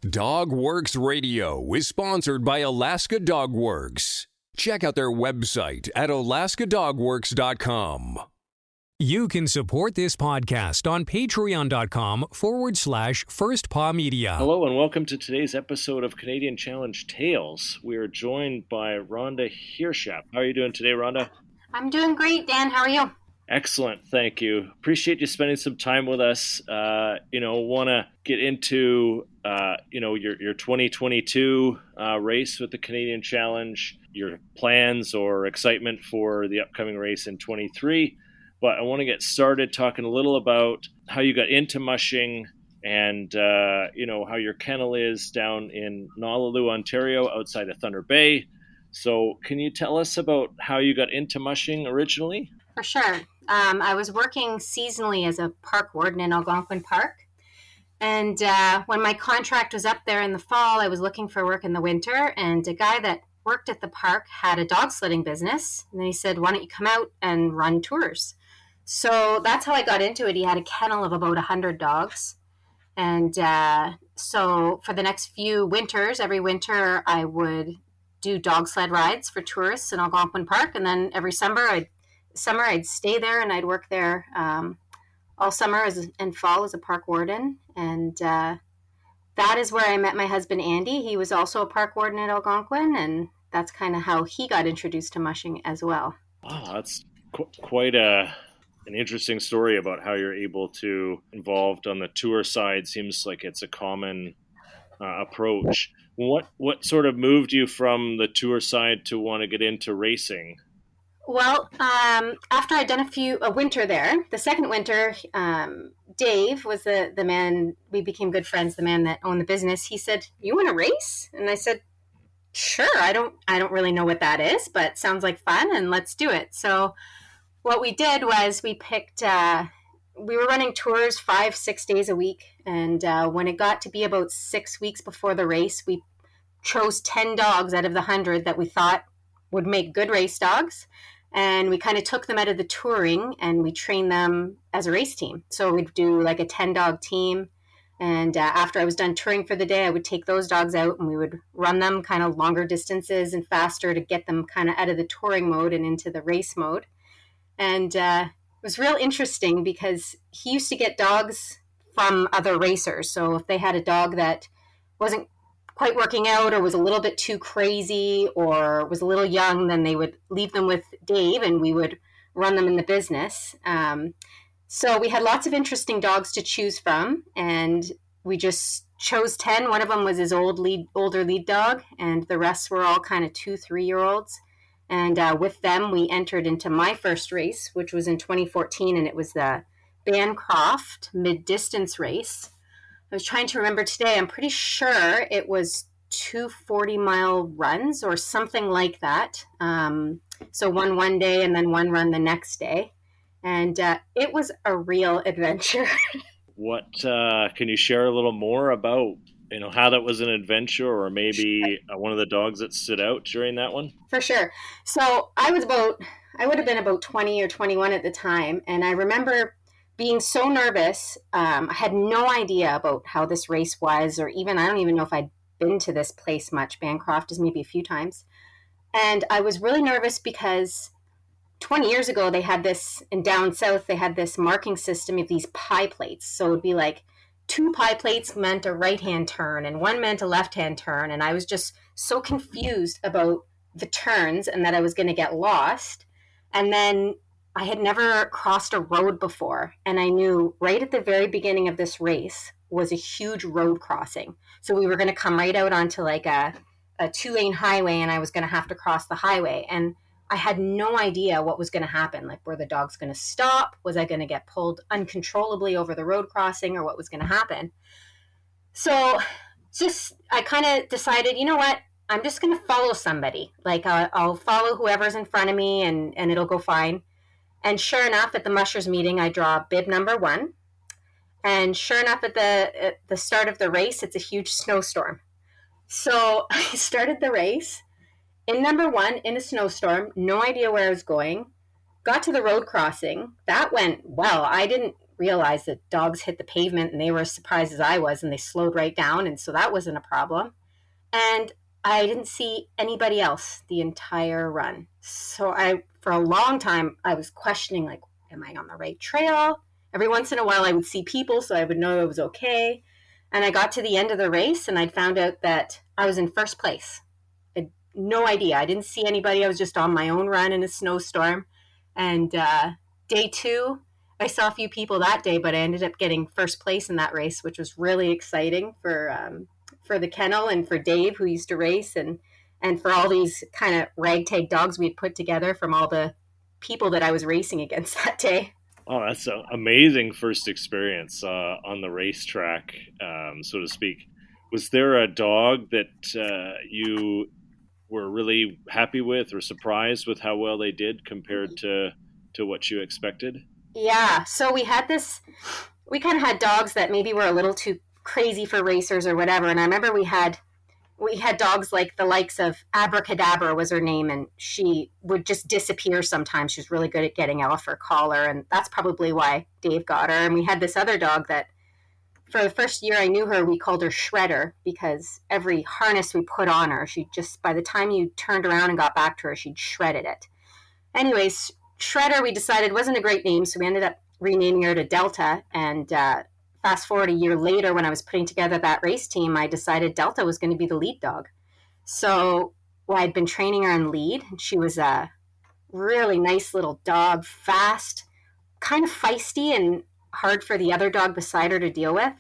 Dogworks Radio is sponsored by Alaska Dogworks. Check out their website at alaskadogworks.com. You can support this podcast on patreon.com/First Paw Media. Hello and welcome to today's episode of Canadian Challenge Tales. We are joined by Rhonda Heerschap. How are you doing today, Rhonda? I'm doing great, Dan. How are you? Excellent, thank you. Appreciate you spending some time with us. Want to get into, your 2022 race with the Canadian Challenge, your plans or excitement for the upcoming race in 23. But I want to get started talking a little about how you got into mushing and, how your kennel is down in Nolalu, Ontario, outside of Thunder Bay. So can you tell us about how you got into mushing originally? For sure. I was working seasonally as a park warden in Algonquin Park. And when my contract was up there in the fall, I was looking for work in the winter. And a guy that worked at the park had a dog sledding business. And he said, why don't you come out and run tours? So that's how I got into it. He had a kennel of about 100 dogs. And so for the next few winters, every winter, I would do dog sled rides for tourists in Algonquin Park. And then every summer, I'd stay there and I'd work there all summer and fall as a park warden. And that is where I met my husband, Andy. He was also a park warden at Algonquin, and that's kind of how he got introduced to mushing as well. Wow, that's quite an interesting story about how you're able to involved on the tour side. Seems like it's a common approach. What sort of moved you from the tour side to want to get into racing? Well, after I'd done a winter there, the second winter, Dave was the man, we became good friends, the man that owned the business. He said, you want to race? And I said, sure. I don't really know what that is, but sounds like fun and let's do it. So what we did was we picked, we were running tours 5-6 days a week. And when it got to be about 6 weeks before the race, we chose 10 dogs out of the 100 that we thought would make good race dogs. And we kind of took them out of the touring and we trained them as a race team. So we'd do like a 10-dog team. And after I was done touring for the day, I would take those dogs out and we would run them kind of longer distances and faster to get them kind of out of the touring mode and into the race mode. And it was real interesting because he used to get dogs from other racers. So if they had a dog that wasn't quite working out or was a little bit too crazy or was a little young, then they would leave them with Dave and we would run them in the business. So we had lots of interesting dogs to choose from and we just chose 10. One of them was his older lead dog and the rest were all kind of 2-3-year-olds. And with them, we entered into my first race, which was in 2014, and it was the Bancroft mid-distance race. I was trying to remember today. I'm pretty sure it was 2 40-mile runs or something like that. So one day and then one run the next day. And it was a real adventure. What can you share a little more about, how that was an adventure or maybe one of the dogs that stood out during that one? For sure. So I would have been about 20 or 21 at the time. And I remember being so nervous. I had no idea about how this race was, or I don't even know if I'd been to this place much. Bancroft is maybe a few times. And I was really nervous because 20 years ago, they had this, in down south, they had this marking system of these pie plates. So it would be like 2 pie plates meant a right-hand turn and 1 meant a left-hand turn. And I was just so confused about the turns and that I was going to get lost. And then I had never crossed a road before, and I knew right at the very beginning of this race was a huge road crossing. So we were going to come right out onto like a 2-lane highway, and I was going to have to cross the highway. And I had no idea what was going to happen. Like, were the dogs going to stop? Was I going to get pulled uncontrollably over the road crossing, or what was going to happen? So I kind of decided, you know what? I'm just going to follow somebody. Like, I'll follow whoever's in front of me, and it'll go fine. And sure enough, at the mushers meeting, I draw bib number 1. And sure enough, at the start of the race, it's a huge snowstorm. So I started the race in number 1 in a snowstorm, no idea where I was going, got to the road crossing. That went well. I didn't realize that dogs hit the pavement, and they were as surprised as I was, and they slowed right down. And so that wasn't a problem. And I didn't see anybody else the entire run. So for a long time, I was questioning, like, am I on the right trail? Every once in a while I would see people, so I would know it was okay. And I got to the end of the race, and I'd found out that I was in first place. I had no idea. I didn't see anybody. I was just on my own run in a snowstorm. And day 2, I saw a few people that day, but I ended up getting first place in that race, which was really exciting for the kennel and for Dave, who used to race, and for all these kind of ragtag dogs we had put together from all the people that I was racing against that day. Oh, that's an amazing first experience on the racetrack, so to speak. Was there a dog that you were really happy with or surprised with how well they did compared to what you expected? Yeah, so we kind of had dogs that maybe were a little too crazy for racers or whatever. And I remember we had dogs like the likes of Abracadabra was her name, and she would just disappear sometimes. She was really good at getting off her collar, and that's probably why Dave got her. And we had this other dog that, for the first year I knew her, we called her Shredder, because every harness we put on her, she just, by the time you turned around and got back to her, she'd shredded it. Anyways, Shredder, we decided, wasn't a great name, so we ended up renaming her to Delta. And fast forward a year later, when I was putting together that race team, I decided Delta was going to be the lead dog. So I'd been training her in lead. She was a really nice little dog, fast, kind of feisty, and hard for the other dog beside her to deal with.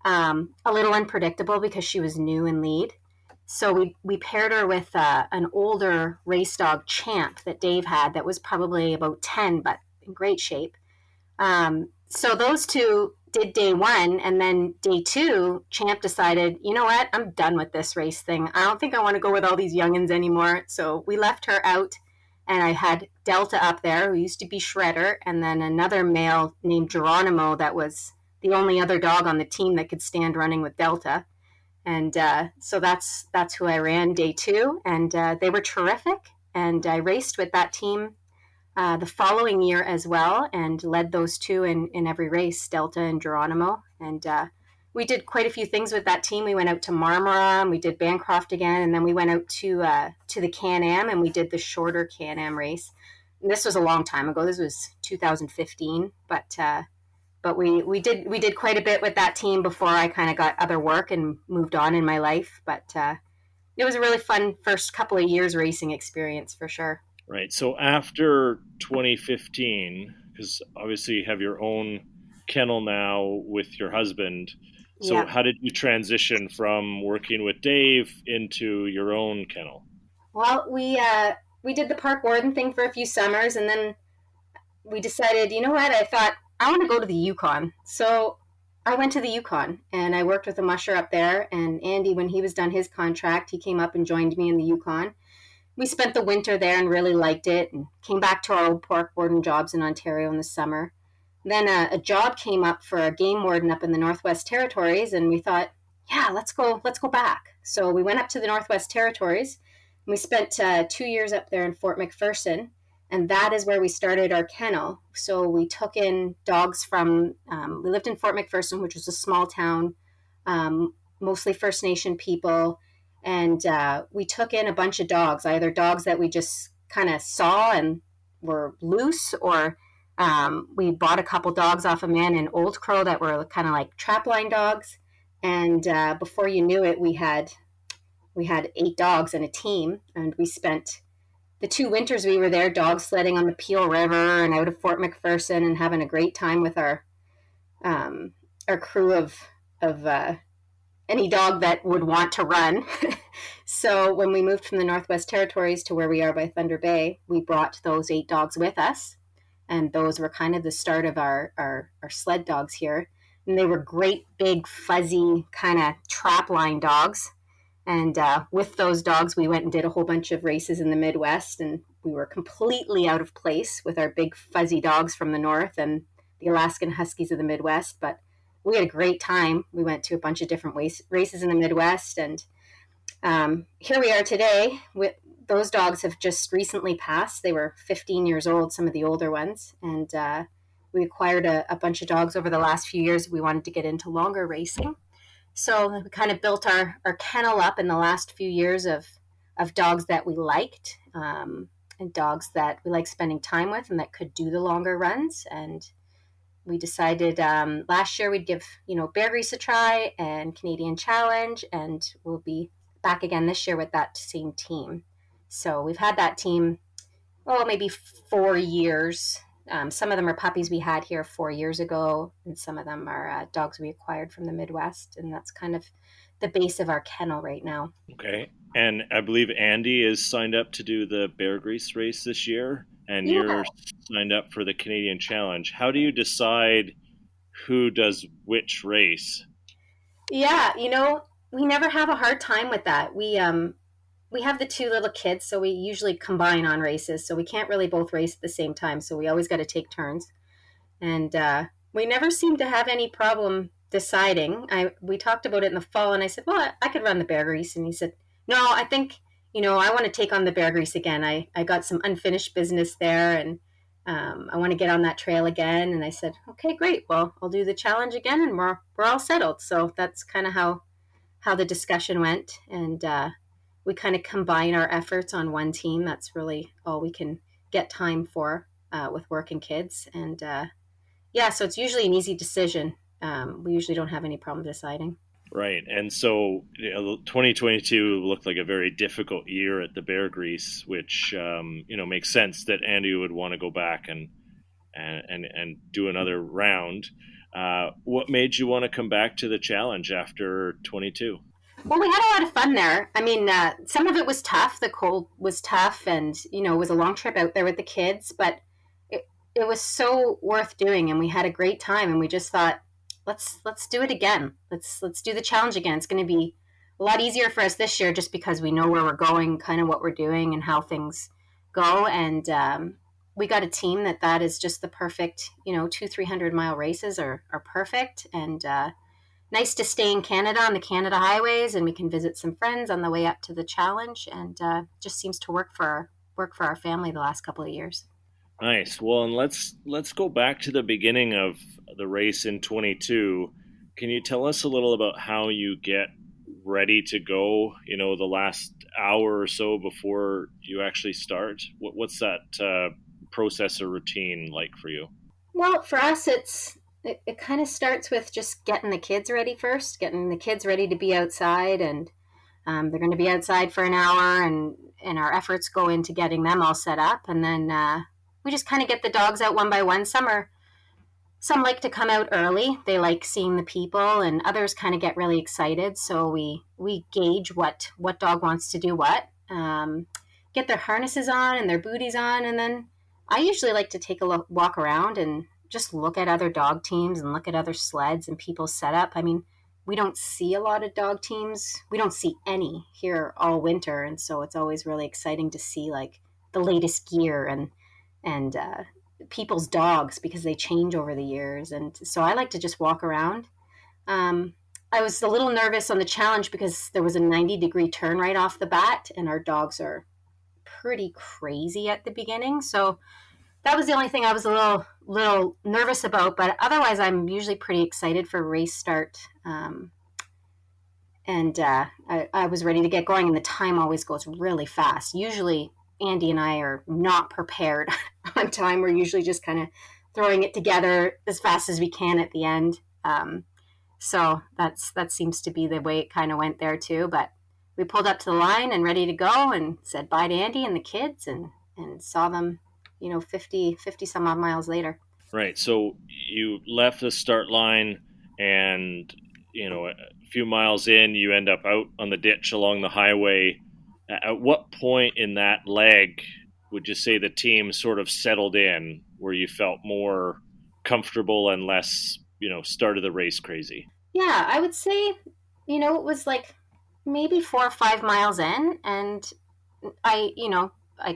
A little unpredictable because she was new in lead. So we paired her with an older race dog, Champ, that Dave had, that was probably about 10, but in great shape. So those two did day 1, and then day 2, Champ decided, you know what, I'm done with this race thing. I don't think I want to go with all these youngins anymore. So we left her out, and I had Delta up there, who used to be Shredder, and then another male named Geronimo that was the only other dog on the team that could stand running with Delta. And so that's who I ran day 2, and they were terrific. And I raced with that team the following year as well, and led those two in every race, Delta and Geronimo. And we did quite a few things with that team. We went out to Marmora, and we did Bancroft again, and then we went out to the Can-Am, and we did the shorter Can-Am race. And this was a long time ago. This was 2015, but we did quite a bit with that team before I kind of got other work and moved on in my life. But it was a really fun first couple of years racing experience for sure. Right. So after 2015, because obviously you have your own kennel now with your husband. So Yeah. How did you transition from working with Dave into your own kennel? Well, we did the park warden thing for a few summers, and then we decided, you know what? I thought I want to go to the Yukon. So I went to the Yukon, and I worked with a musher up there. And Andy, when he was done his contract, he came up and joined me in the Yukon. We spent the winter there and really liked it, and came back to our old park warden jobs in Ontario in the summer. Then a job came up for a game warden up in the Northwest Territories, and we thought, yeah, let's go back. So we went up to the Northwest Territories, and we spent 2 years up there in Fort McPherson, and that is where we started our kennel. So we took in dogs from, we lived in Fort McPherson, which was a small town, mostly First Nation people. And we took in a bunch of dogs, either dogs that we just kind of saw and were loose, or we bought a couple dogs off a man in Old Crow that were kind of like trapline dogs. And before you knew it, we had 8 dogs and a team. And we spent the 2 winters we were there dog sledding on the Peel River and out of Fort McPherson, and having a great time with our crew of any dog that would want to run. So when we moved from the Northwest Territories to where we are by Thunder Bay, we brought those 8 dogs with us. And those were kind of the start of our sled dogs here. And they were great, big, fuzzy, kind of trapline dogs. And with those dogs, we went and did a whole bunch of races in the Midwest. And we were completely out of place with our big, fuzzy dogs from the north and the Alaskan Huskies of the Midwest. But we had a great time. We went to a bunch of different races in the Midwest, and here we are today. Those dogs have just recently passed. They were 15 years old, some of the older ones, and we acquired a bunch of dogs over the last few years. We wanted to get into longer racing. So we kind of built our kennel up in the last few years of dogs that we liked, and dogs that we like spending time with and that could do the longer runs. And we decided last year we'd give, Bear Grease a try and Canadian Challenge, and we'll be back again this year with that same team. So we've had that team, maybe 4 years. Some of them are puppies we had here 4 years ago, and some of them are dogs we acquired from the Midwest, and that's kind of the base of our kennel right now. Okay. And I believe Andy is signed up to do the Bear Grease race this year, and you're signed up for the Canadian Challenge. How do you decide who does which race? Yeah, we never have a hard time with that. We have the 2 little kids, so we usually combine on races. So we can't really both race at the same time. So we always got to take turns. And we never seem to have any problem deciding. We talked about it in the fall, and I said, well, I could run the Bear Grease. And he said, no, I think, I want to take on the Bear Grease again. I got some unfinished business there, and I want to get on that trail again. And I said, okay, great. Well, I'll do the challenge again, and we're all settled. So that's kind of how the discussion went. And we kind of combine our efforts on one team. That's really all we can get time for with work and kids. And so it's usually an easy decision. We usually don't have any problem deciding. Right. And so 2022 looked like a very difficult year at the Bear Grease, which, makes sense that Andy would want to go back and do another round. What made you want to come back to the challenge after 22? Well, we had a lot of fun there. I mean, some of it was tough. The cold was tough, and, it was a long trip out there with the kids, but it was so worth doing, and we had a great time, and we just thought, let's do it again. Let's do the challenge again. It's going to be a lot easier for us this year just because we know where we're going, kind of what we're doing and how things go. And we got a team that is just the perfect, 200-300 mile races are perfect. And nice to stay in Canada on the Canada highways, and we can visit some friends on the way up to the challenge, and just seems to work for our family the last couple of years. Nice. Well, and let's go back to the beginning of the race in 22. Can you tell us a little about how you get ready to go, the last hour or so before you actually start? What's that process or routine like for you? Well, for us, it kind of starts with just getting the kids ready first, getting the kids ready to be outside, and they're going to be outside for an hour, and our efforts go into getting them all set up, and then we just kind of get the dogs out one by one. Some like to come out early. They like seeing the people, and others kind of get really excited. So we gauge what dog wants to do what. Get their harnesses on and their booties on, and then I usually like to take a walk around and just look at other dog teams and look at other sleds and people's setup. I mean, we don't see a lot of dog teams. We don't see any here all winter, and so it's always really exciting to see like the latest gear and people's dogs, because they change over the years. And so I like to just walk around. I was a little nervous on the challenge because there was a 90-degree turn right off the bat, and our dogs are pretty crazy at the beginning. So that was the only thing I was a little nervous about. But otherwise, I'm usually pretty excited for race start. I was ready to get going, and the time always goes really fast. Usually Andy and I are not prepared on time. We're usually just kind of throwing it together as fast as we can at the end. So that seems to be the way it kind of went there too. But we pulled up to the line and ready to go, and said bye to Andy and the kids, and saw them, 50 some odd miles later. Right. So you left the start line, and, a few miles in, you end up out on the ditch along the highway. At what point in that leg would you say the team sort of settled in, where you felt more comfortable and less, started the race crazy? Yeah, I would say, it was like maybe 4 or 5 miles in, and I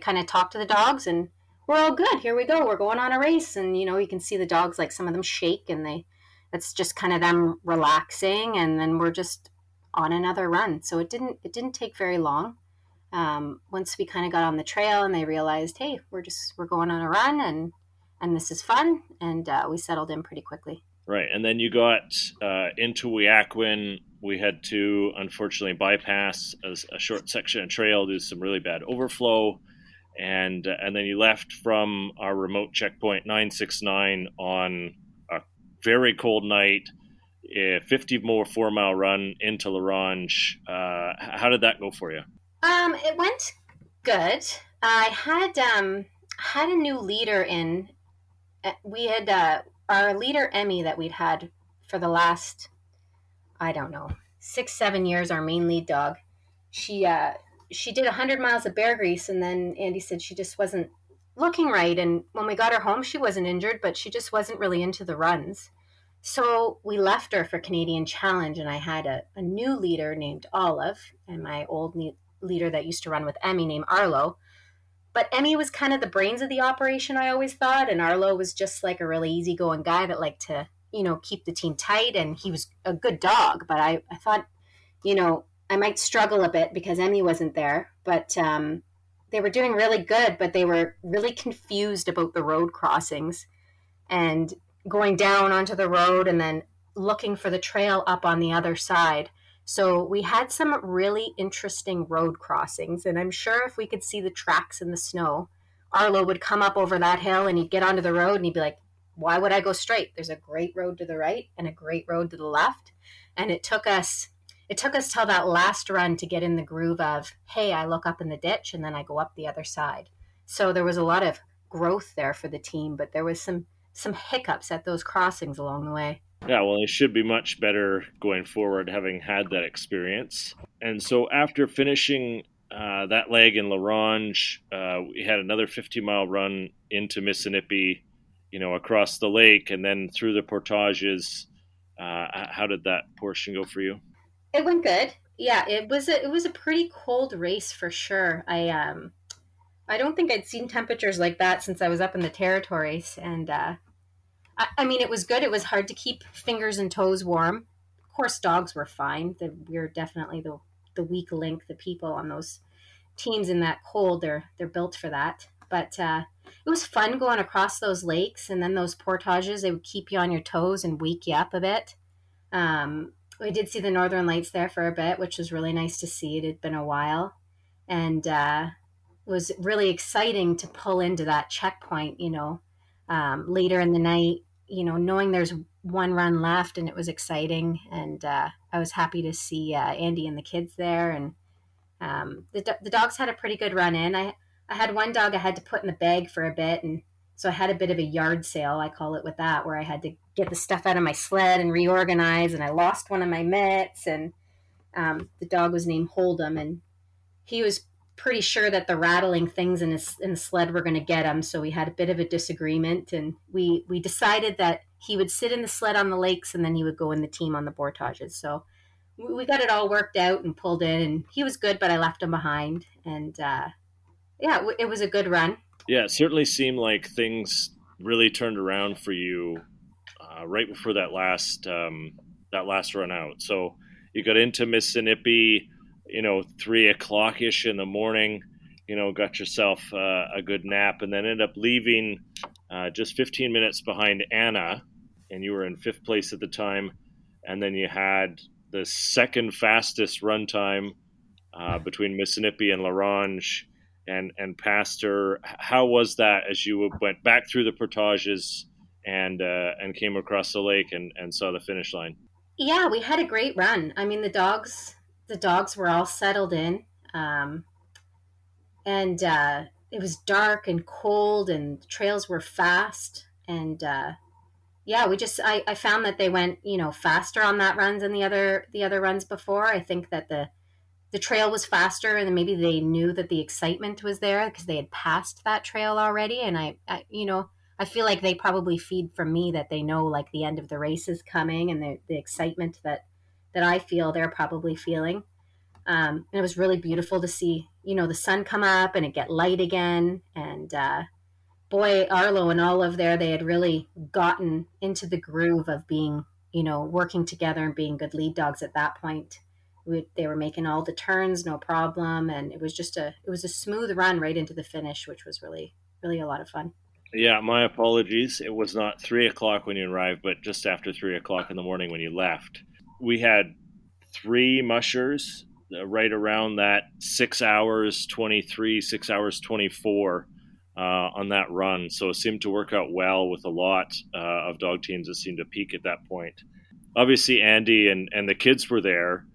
kind of talked to the dogs, and we're all good. Here we go. We're going on a race. And, you can see the dogs, like some of them shake, and it's just kind of them relaxing, and then we're just on another run. So it didn't take very long. Once we kind of got on the trail and they realized, hey, we're going on a run, and and this is fun. And we settled in pretty quickly. Right. And then you got into Weaquin. We had to, unfortunately, bypass a short section of trail due to some really bad overflow. And then you left from our remote checkpoint 969 on a very cold night, a 54-mile run into La Ronge. How did that go for you? It went good. I had a new leader in. We had our leader Emmy that we'd had for the last, I don't know, 6-7 years. Our main lead dog. She did 100 miles of bear grease, and then Andy said she just wasn't looking right. And when we got her home, she wasn't injured, but she just wasn't really into the runs. So we left her for Canadian Challenge, and I had a new leader named Olive, and my old leader that used to run with Emmy named Arlo. But Emmy was kind of the brains of the operation, I always thought, and Arlo was just like a really easygoing guy that liked to, keep the team tight, and he was a good dog. But I thought, I might struggle a bit because Emmy wasn't there. But they were doing really good, but they were really confused about the road crossings and going down onto the road and then looking for the trail up on the other side. So we had some really interesting road crossings, and I'm sure if we could see the tracks in the snow, Arlo would come up over that hill and he'd get onto the road and he'd be like, why would I go straight? There's a great road to the right and a great road to the left. And it took us till that last run to get in the groove of, hey, I look up in the ditch and then I go up the other side. So there was a lot of growth there for the team, but there was some hiccups at those crossings along the way. Yeah, well, it should be much better going forward, having had that experience. And so after finishing that leg in La Ronge, we had another 50-mile run into Mississippi, across the lake, and then through the portages. How did that portion go for you? It went good. Yeah, it was a pretty cold race for sure. I don't think I'd seen temperatures like that since I was up in the territories, and I mean, it was good. It was hard to keep fingers and toes warm. Of course, dogs were fine. We were definitely the weak link. The people on those teams in that cold, they're built for that. But it was fun going across those lakes, and then those portages, they would keep you on your toes and wake you up a bit. We did see the Northern Lights there for a bit, which was really nice to see. It had been a while, and it was really exciting to pull into that checkpoint, later in the night, knowing there's one run left, and it was exciting. And I was happy to see Andy and the kids there. And the dogs had a pretty good run in. I had one dog I had to put in the bag for a bit, and so I had a bit of a yard sale, I call it, with that, where I had to get the stuff out of my sled and reorganize, and I lost one of my mitts, and the dog was named Hold'em, and he was pretty sure that the rattling things in the sled were going to get him, so we had a bit of a disagreement, and we decided that he would sit in the sled on the lakes, and then he would go in the team on the portages. So we got it all worked out and pulled in, and he was good, but I left him behind, and it was a good run. Yeah, it certainly seemed like things really turned around for you right before that last run out. So you got into Mississippi, 3:00-ish in the morning, got yourself a good nap, and then ended up leaving just 15 minutes behind Anna, and you were in 5th place at the time. And then you had the second fastest run time between Mississippi and La Ronge, and passed her. How was that as you went back through the portages and came across the lake and saw the finish line? Yeah, we had a great run. I mean, the dogs were all settled in, and it was dark and cold, and the trails were fast, and I found that they went faster on that runs than the other runs before. I think that the trail was faster, and then maybe they knew that the excitement was there because they had passed that trail already. And I feel like they probably feed from me, that they know like the end of the race is coming, and the excitement that I feel they're probably feeling. And it was really beautiful to see, the sun come up and it get light again. And boy, Arlo and Olive there, they had really gotten into the groove of being, working together and being good lead dogs at that point. They were making all the turns, no problem, and it was a smooth run right into the finish, which was really, really a lot of fun. Yeah, my apologies. It was not 3 o'clock when you arrived, but just after 3 o'clock in the morning when you left. We had three mushers right around that 6 hours 23, 6 hours 24 on that run. So it seemed to work out well with a lot of dog teams that seemed to peak at that point. Obviously, Andy and the kids were there,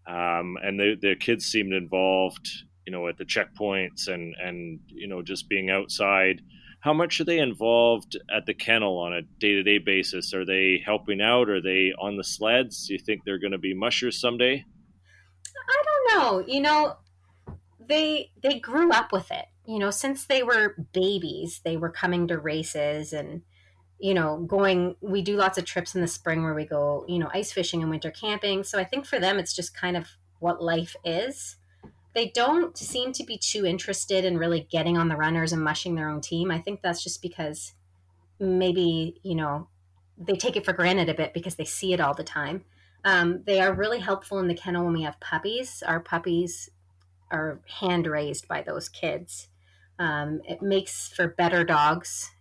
and the kids seemed involved, at the checkpoints and just being outside. How much are they involved at the kennel on a day-to-day basis? Are they helping out? Are they on the sleds? Do you think they're going to be mushers someday? I don't know. They grew up with it. Since they were babies, they were coming to races and going. We do lots of trips in the spring where we go, ice fishing and winter camping. So I think for them, it's just kind of what life is. They don't seem to be too interested in really getting on the runners and mushing their own team. I think that's just because maybe, they take it for granted a bit because they see it all the time. They are really helpful in the kennel when we have puppies. Our puppies are hand raised by those kids. It makes for better dogs.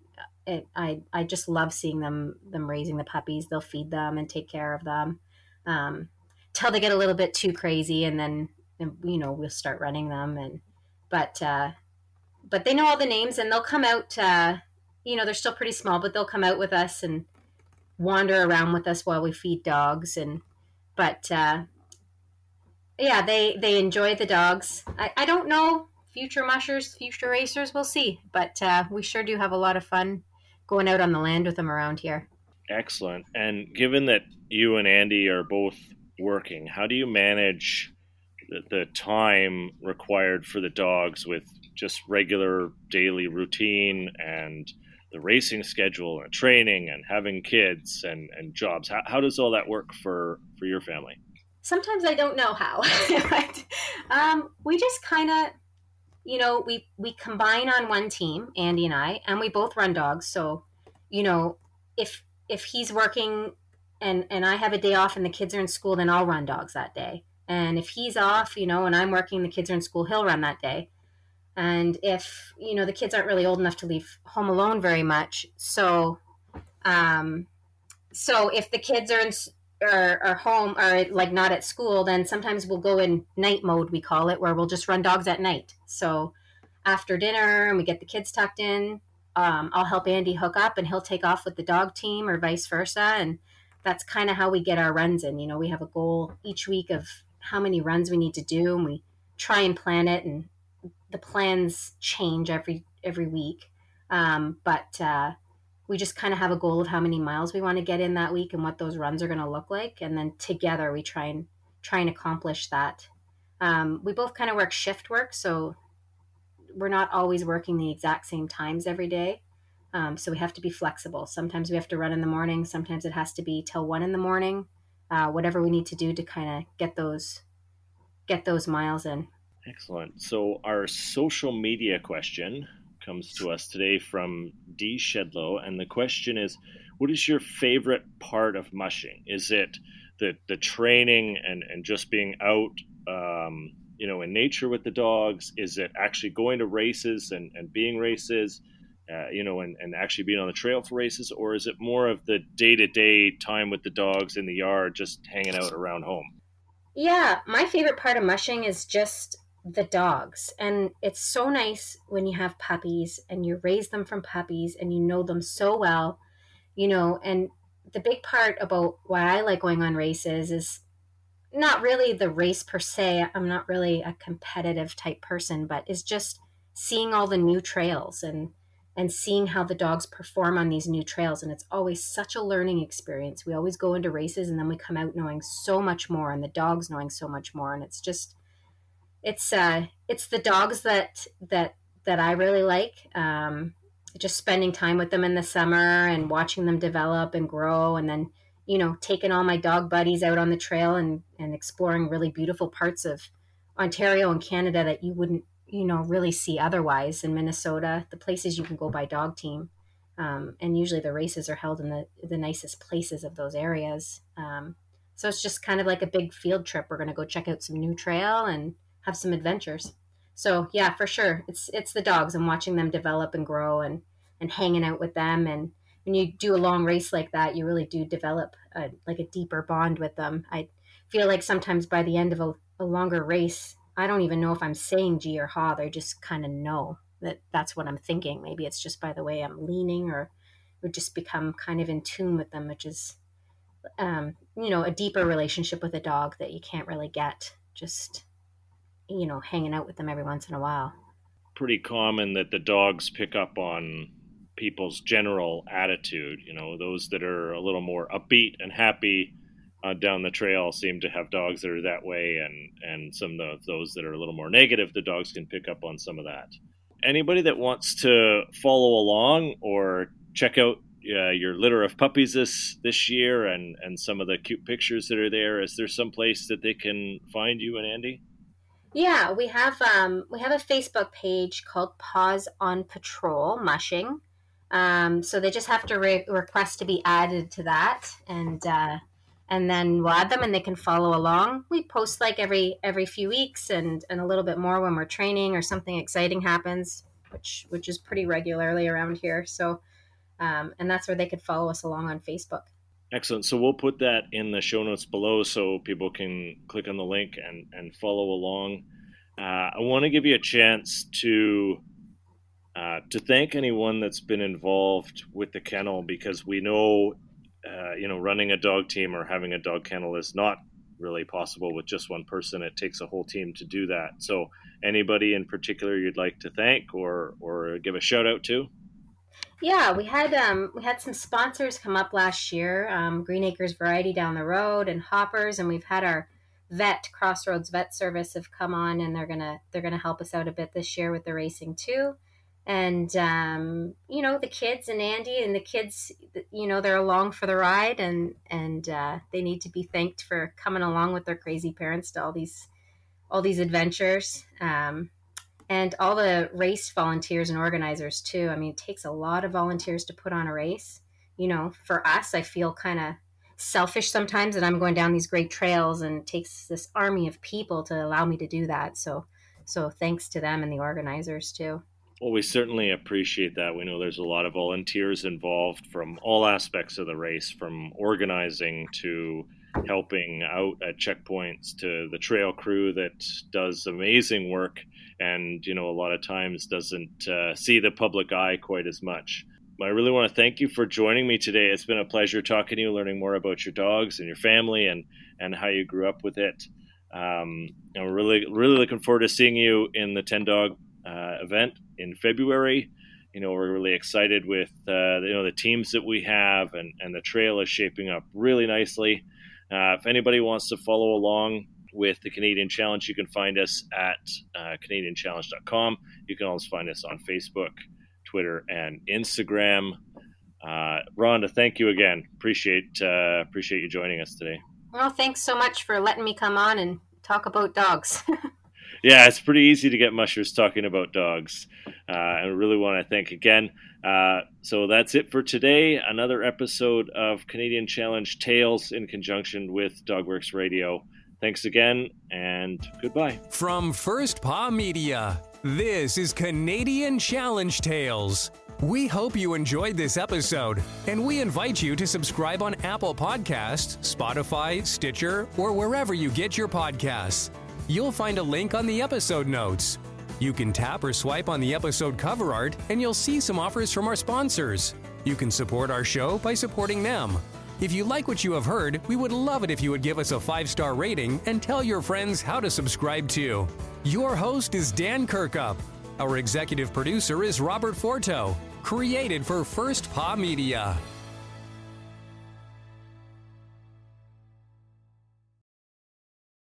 I just love seeing them raising the puppies. They'll feed them and take care of them um, till they get a little bit too crazy, and then we'll start running them. But but they know all the names, and they'll come out. They're still pretty small, but they'll come out with us and wander around with us while we feed dogs. And but yeah, they enjoy the dogs. I don't know future mushers, future racers. We'll see, but we sure do have a lot of fun going out on the land with them around here. Excellent. And given that you and Andy are both working, how do you manage the time required for the dogs with just regular daily routine and the racing schedule and training and having kids and jobs? How does all that work for your family? Sometimes I don't know how, but we just kind of, we combine on one team, Andy and I, and we both run dogs. So, you know, if he's working and I have a day off and the kids are in school, then I'll run dogs that day. And if he's off, and I'm working, the kids are in school, he'll run that day. And if the kids aren't really old enough to leave home alone very much, um, so if the kids are home or like not at school, then sometimes we'll go in night mode, we call it, where we'll just run dogs at night. So after dinner and we get the kids tucked in, I'll help Andy hook up and he'll take off with the dog team or vice versa. And that's kind of how we get our runs in. We have a goal each week of how many runs we need to do, and we try and plan it, and the plans change every week. But we just kind of have a goal of how many miles we want to get in that week and what those runs are going to look like, and then together we try and accomplish that. We both kind of work shift work, so we're not always working the exact same times every day. So we have to be flexible. Sometimes we have to run in the morning. Sometimes it has to be till 1 in the morning. Whatever we need to do to kind of get those miles in. Excellent. So our social media question comes to us today from D. Shedlow, and the question is, what is your favorite part of mushing? Is it the training and just being out, in nature with the dogs? Is it actually going to races and being races, and actually being on the trail for races? Or is it more of the day-to-day time with the dogs in the yard, just hanging out around home? Yeah, my favorite part of mushing is just the dogs. And it's so nice when you have puppies and you raise them from puppies and you know them so well, and the big part about why I like going on races is not really the race per se. I'm not really a competitive type person, but it's just seeing all the new trails and seeing how the dogs perform on these new trails. And it's always such a learning experience. We always go into races and then we come out knowing so much more, and the dogs knowing so much more. And it's the dogs that I really like. Just spending time with them in the summer and watching them develop and grow, and then taking all my dog buddies out on the trail and exploring really beautiful parts of Ontario and Canada that you wouldn't really see otherwise. In Minnesota, the places you can go by dog team, and usually the races are held in the nicest places of those areas. So it's just kind of like a big field trip. We're going to go check out some new trail and have some adventures. So yeah, for sure, it's the dogs and watching them develop and grow, and and hanging out with them. And when you do a long race like that, you really do develop like a deeper bond with them. I feel like sometimes by the end of a longer race, I don't even know if I'm saying gee or ha. They just kind of know that that's what I'm thinking. Maybe it's just by the way I'm leaning, or just become kind of in tune with them, which is, a deeper relationship with a dog that you can't really get just, hanging out with them every once in a while. Pretty common that the dogs pick up on people's general attitude. Those that are a little more upbeat and happy down the trail seem to have dogs that are that way, and some of those that are a little more negative, the dogs can pick up on some of that. Anybody that wants to follow along or check out your litter of puppies this year and some of the cute pictures that are there, is there some place that they can find you and Andy? Yeah, we have a Facebook page called Paws on Patrol Mushing. So they just have to request to be added to that, and then we'll add them and they can follow along. We post like every few weeks and a little bit more when we're training or something exciting happens, which is pretty regularly around here. So, and that's where they could follow us along on Facebook. Excellent. So we'll put that in the show notes below so people can click on the link and follow along. I want to give you a chance to thank anyone that's been involved with the kennel, because we know, running a dog team or having a dog kennel is not really possible with just one person. It takes a whole team to do that. So anybody in particular you'd like to thank or give a shout out to? Yeah, we had some sponsors come up last year, Green Acres Variety down the road and Hoppers, and we've had our Crossroads Vet Service have come on, and they're gonna help us out a bit this year with the racing too. And the kids and Andy and the kids, they're along for the ride, and they need to be thanked for coming along with their crazy parents to all these adventures. And all the race volunteers and organizers too. I mean, it takes a lot of volunteers to put on a race. For us, I feel kind of selfish sometimes that I'm going down these great trails, and it takes this army of people to allow me to do that. So thanks to them and the organizers too. Well, we certainly appreciate that. We know there's a lot of volunteers involved from all aspects of the race, from organizing to helping out at checkpoints to the trail crew that does amazing work and, a lot of times doesn't see the public eye quite as much. I really want to thank you for joining me today. It's been a pleasure talking to you, learning more about your dogs and your family and how you grew up with it. And we're really, really looking forward to seeing you in the 10 Dog event in February. We're really excited with the teams that we have, and the trail is shaping up really nicely. If anybody wants to follow along with the Canadian Challenge, you can find us at CanadianChallenge.com. You can also find us on Facebook, Twitter, and Instagram. Rhonda, thank you again. Appreciate you joining us today. Well, thanks so much for letting me come on and talk about dogs. Yeah, it's pretty easy to get mushers talking about dogs. I really want to thank again. So that's it for today. Another episode of Canadian Challenge Tales in conjunction with Dogworks Radio. Thanks again, and goodbye. From First Paw Media, this is Canadian Challenge Tales. We hope you enjoyed this episode, and we invite you to subscribe on Apple Podcasts, Spotify, Stitcher, or wherever you get your podcasts. You'll find a link on the episode notes. You can tap or swipe on the episode cover art, and you'll see some offers from our sponsors. You can support our show by supporting them. If you like what you have heard, we would love it if you would give us a 5-star rating and tell your friends how to subscribe too. Your host is Dan Kirkup. Our executive producer is Robert Forto. Created for First Paw Media.